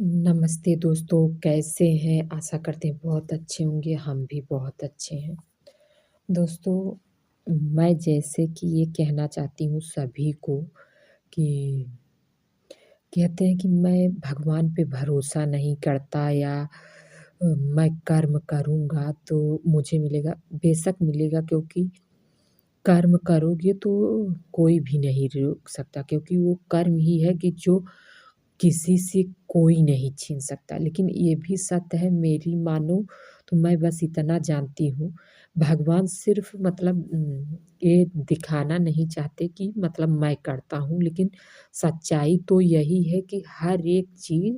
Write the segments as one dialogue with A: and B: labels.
A: नमस्ते दोस्तों, कैसे हैं? आशा करते हैं बहुत अच्छे होंगे, हम भी बहुत अच्छे हैं। दोस्तों, मैं जैसे कि ये कहना चाहती हूँ सभी को कि कहते हैं कि मैं भगवान पे भरोसा नहीं करता या मैं कर्म करूँगा तो मुझे मिलेगा। बेशक मिलेगा क्योंकि कर्म करोगे तो कोई भी नहीं रोक सकता क्योंकि वो कर्म ही है कि जो किसी से कोई नहीं छीन सकता। लेकिन ये भी सत्य है मेरी मानो तो मैं बस इतना जानती हूँ, भगवान सिर्फ़ मतलब ये दिखाना नहीं चाहते कि मतलब मैं करता हूँ, लेकिन सच्चाई तो यही है कि हर एक चीज़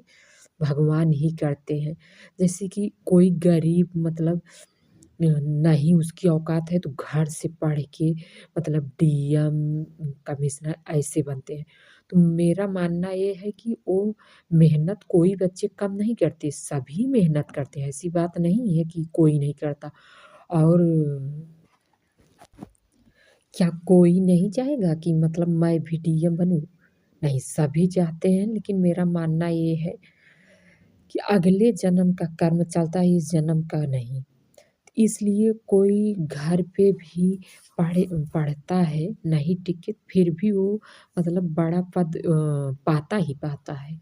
A: भगवान ही करते हैं। जैसे कि कोई गरीब मतलब नहीं उसकी औकात है तो घर से पढ़ के मतलब डीएम, कमिश्नर ऐसे बनते हैं। तो मेरा मानना ये है कि वो मेहनत कोई बच्चे कम नहीं करते, सभी मेहनत करते हैं, ऐसी बात नहीं है कि कोई नहीं करता। और क्या कोई नहीं चाहेगा कि मतलब मैं भी डीएम बनूँ? नहीं, सभी चाहते हैं लेकिन मेरा मानना ये है कि अगले जन्म का कर्म चलता है, इस जन्म का नहीं। इसलिए कोई घर पे भी पढ़ता है, नहीं टिके फिर भी वो मतलब बड़ा पद पाता ही पाता है,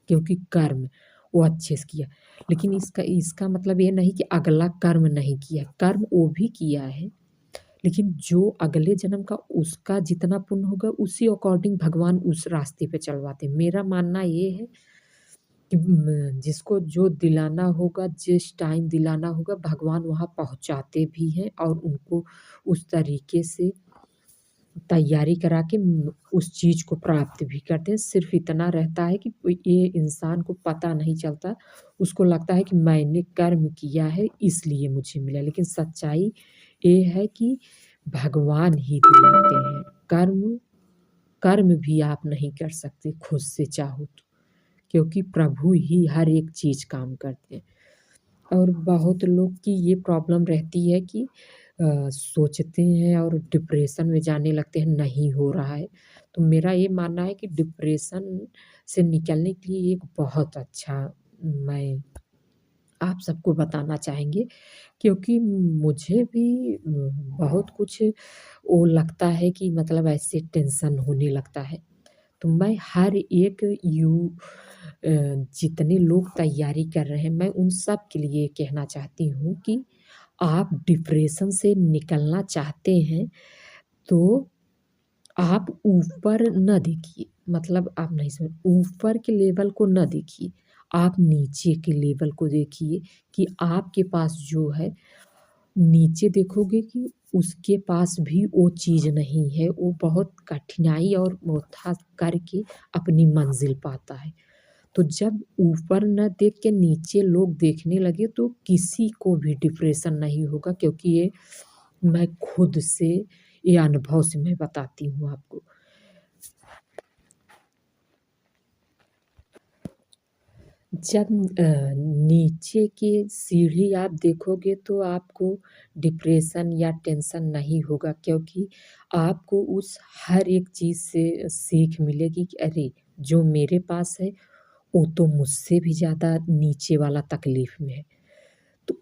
A: क्योंकि कर्म वो अच्छे से किया। लेकिन इसका इसका मतलब ये नहीं कि अगला कर्म नहीं किया, कर्म वो भी किया है, लेकिन जो अगले जन्म का उसका जितना पुण्य होगा उसी अकॉर्डिंग भगवान उस रास्ते पे चलवाते हैं। मेरा मानना ये है कि जिसको जो दिलाना होगा, जिस टाइम दिलाना होगा, भगवान वहाँ पहुँचाते भी हैं और उनको उस तरीके से तैयारी करा के उस चीज़ को प्राप्त भी करते हैं। सिर्फ़ इतना रहता है कि ये इंसान को पता नहीं चलता, उसको लगता है कि मैंने कर्म किया है इसलिए मुझे मिला। लेकिन सच्चाई ये है कि भगवान ही दिलाते हैं। कर्म कर्म भी आप नहीं कर सकते खुद से चाहो तो। क्योंकि प्रभु ही हर एक चीज़ काम करते हैं। और बहुत लोग की ये प्रॉब्लम रहती है कि सोचते हैं और डिप्रेशन में जाने लगते हैं, नहीं हो रहा है। तो मेरा ये मानना है कि डिप्रेशन से निकलने के लिए एक बहुत अच्छा मैं आप सबको बताना चाहेंगे क्योंकि मुझे भी बहुत कुछ वो लगता है कि मतलब ऐसे टेंशन होने लगता है। तो मैं हर एक जितने लोग तैयारी कर रहे हैं, मैं उन सब के लिए कहना चाहती हूँ कि आप डिप्रेशन से निकलना चाहते हैं, तो आप ऊपर ना देखिए, मतलब आप नहीं समझ ऊपर के लेवल को ना देखिए, आप नीचे के लेवल को देखिए कि आपके पास जो है, नीचे देखोगे कि उसके पास भी वो चीज़ नहीं है, वो बहुत कठिनाई और मोथा करके अपनी मंज़िल पाता है। तो जब ऊपर न देख के नीचे लोग देखने लगे तो किसी को भी डिप्रेशन नहीं होगा क्योंकि ये मैं खुद से ये अनुभव से मैं बताती हूँ आपको। जब नीचे की सीढ़ी आप देखोगे तो आपको डिप्रेशन या टेंशन नहीं होगा क्योंकि आपको उस हर एक चीज़ से सीख मिलेगी कि अरे! जो मेरे पास है, वो तो मुझसे भी ज़्यादा नीचे वाला तकलीफ़ में है। तो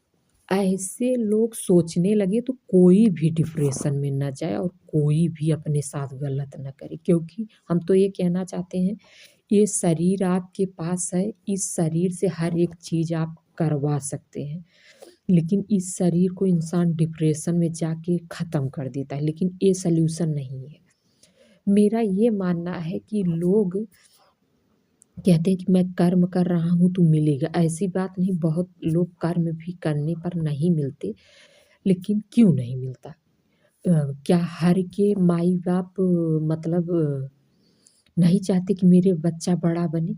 A: ऐसे लोग सोचने लगे तो कोई भी डिप्रेशन में ना जाए और कोई भी अपने साथ गलत ना करे क्योंकि हम तो ये कहना चाहते हैं, ये शरीर आपके पास है, इस शरीर से हर एक चीज़ आप करवा सकते हैं। लेकिन इस शरीर को इंसान डिप्रेशन में जाके ख़त्म कर देता है, लेकिन ये सॉल्यूशन नहीं है। मेरा ये मानना है कि लोग कहते हैं कि मैं कर्म कर रहा हूँ तो मिलेगा, ऐसी बात नहीं बहुत लोग कर्म भी करने पर नहीं मिलते, लेकिन क्यों नहीं मिलता? क्या हर के माई-बाप मतलब नहीं चाहते कि मेरे बच्चा बड़ा बने?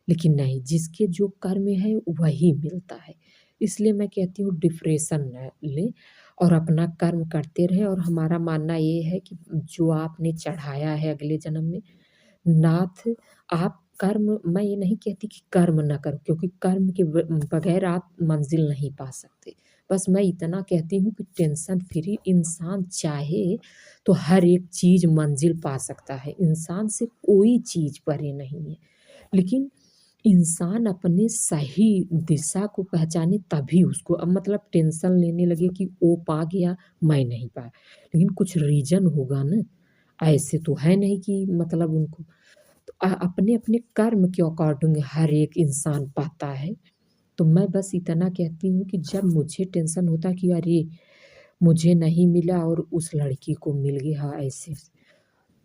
A: लेकिन नहीं, जिसके जो कर्म है वही मिलता है। इसलिए मैं कहती हूँ डिप्रेशन ना लें और अपना कर्म करते रहें और हमारा मानना ये है कि जो आपने चढ़ाया है अगले जन्म में नाथ आप कर्म मैं ये नहीं कहती कि कर्म ना करो क्योंकि कर्म के बगैर आप मंज़िल नहीं पा सकते। बस मैं इतना कहती हूँ कि टेंशन फ्री इंसान चाहे तो हर एक चीज़ मंज़िल पा सकता है। इंसान से कोई चीज़ परे नहीं है। लेकिन इंसान अपने सही दिशा को पहचाने तभी उसको अब मतलब टेंशन लेने लगे कि वो पा गया, मैं नहीं पाया। लेकिन कुछ रीज़न होगा ना, ऐसे तो है नहीं कि मतलब उनको तो अपने-अपने कर्म के अकॉर्डिंग हर एक इंसान पाता है। तो मैं बस इतना कहती हूँ कि जब मुझे टेंशन होता है कि अरे! मुझे नहीं मिला और उस लड़की को मिल गया ऐसे।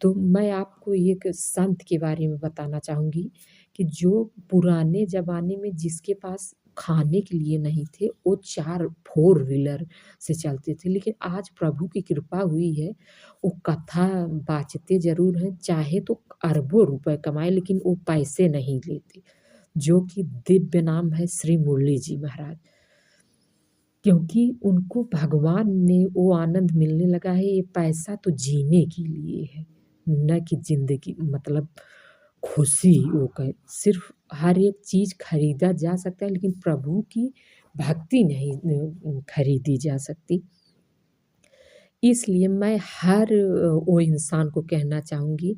A: तो मैं आपको एक संत के बारे में बताना चाहूँगी कि जो पुराने ज़माने में जिसके पास खाने के लिए नहीं थे, वो 4 फ़ोर व्हीलर से चलते थे। लेकिन आज प्रभु की कृपा हुई है, वो कथा बाँचते ज़रूर हैं, चाहे तो अरबों रुपए कमाएँ लेकिन वो पैसे नहीं लेते, जो कि दिव्य नाम है श्री मुरली जी महाराज। क्योंकि उनको भगवान ने वो आनंद मिलने लगा है, ये पैसा तो जीने के लिए है, ना कि ज़िंदगी मतलब खुशी वो कहे सिर्फ़ हर एक चीज़ खरीदा जा सकता है लेकिन प्रभु की भक्ति नहीं खरीदी जा सकती। इसलिए मैं हर वो इंसान को कहना चाहूँगी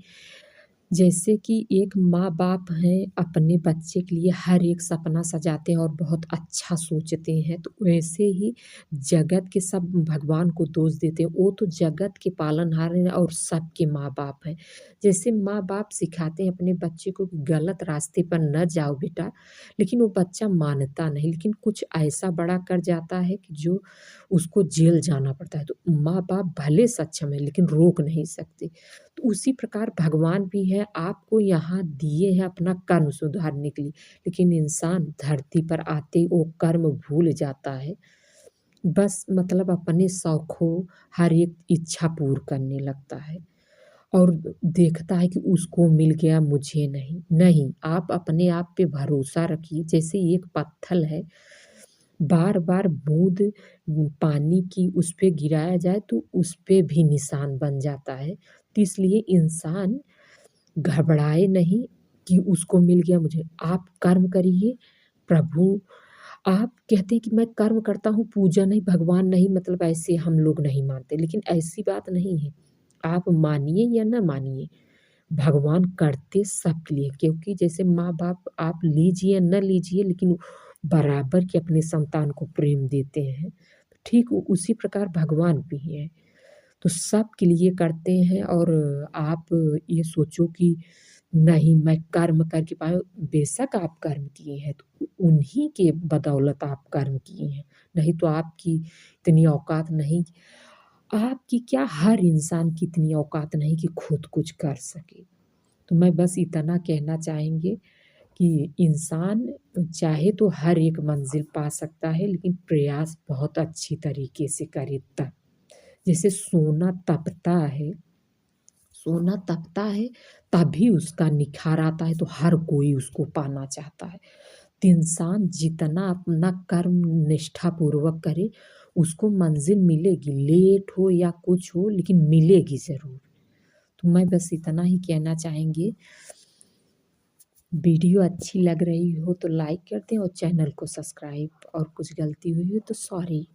A: जैसे कि एक माँ-बाप हैं, अपने बच्चे के लिए हर एक सपना सजाते हैं और बहुत अच्छा सोचते हैं, तो वैसे ही जगत के सब भगवान को दोष देते हैं। वो तो जगत के पालनहार हैं और सबके माँ-बाप हैं। जैसे माँ-बाप सिखाते हैं अपने बच्चे को कि गलत रास्ते पर न जाओ बेटा, लेकिन वो बच्चा मानता नहीं, लेकिन कुछ ऐसा बड़ा कर जाता है कि जो उसको जेल जाना पड़ता है। तो माँ-बाप भले सक्षम हैं, लेकिन रोक नहीं सकते। तो उसी प्रकार भगवान भी है, आपको यहाँ दिए हैं अपना कर्म सुधारने के लिए, लेकिन इंसान धरती पर आते ही वो कर्म भूल जाता है। बस मतलब अपने शौख़ों, हर एक इच्छा पूर्ण करने लगता है और देखता है कि उसको मिल गया, मुझे नहीं। नहीं, आप अपने आप पे भरोसा रखिए, जैसे एक पत्थर है, बार-बार बूँद पानी की उस पे गिराया जाए तो उस पे भी निशान बन जाता है। तो इसलिए इंसान घबराए नहीं कि उसको मिल गया मुझे। आप कर्म करिए, प्रभु आप कहते हैं कि मैं कर्म करता हूँ, पूजा नहीं, भगवान नहीं मतलब ऐसे हम लोग नहीं मानते, लेकिन ऐसी बात नहीं है। आप मानिए या ना मानिए, भगवान करते सबके लिए क्योंकि जैसे माँ-बाप आप लीजिए ना लीजिए लेकिन बराबर के अपने संतान को प्रेम देते हैं। ठीक उसी प्रकार भगवान भी हैं। तो सबके लिए करते हैं और आप ये सोचो कि नहीं मैं कर्म करके पाया बेशक आप कर्म किए हैं तो उन्हीं के बदौलत आप कर्म किए हैं, नहीं तो आपकी इतनी औकात नहीं आपकी क्या हर इंसान की इतनी औकात नहीं कि खुद कुछ कर सके। तो मैं बस इतना कहना चाहेंगे कि इंसान चाहे तो हर एक मंज़िल पा सकता है लेकिन प्रयास बहुत अच्छी तरीके से करे तब। जैसे सोना तपता है तभी उसका निखार आता है तो हर कोई उसको पाना चाहता है। तो इंसान जितना अपना कर्म निष्ठापूर्वक करे उसको मंज़िल मिलेगी, लेट हो या कुछ हो लेकिन मिलेगी ज़रूर। तो मैं बस इतना ही कहना चाहेंगे। वीडियो अच्छी लग रही हो तो लाइक कर दें और चैनल को सब्सक्राइब और कुछ गलती हुई हो तो सॉरी।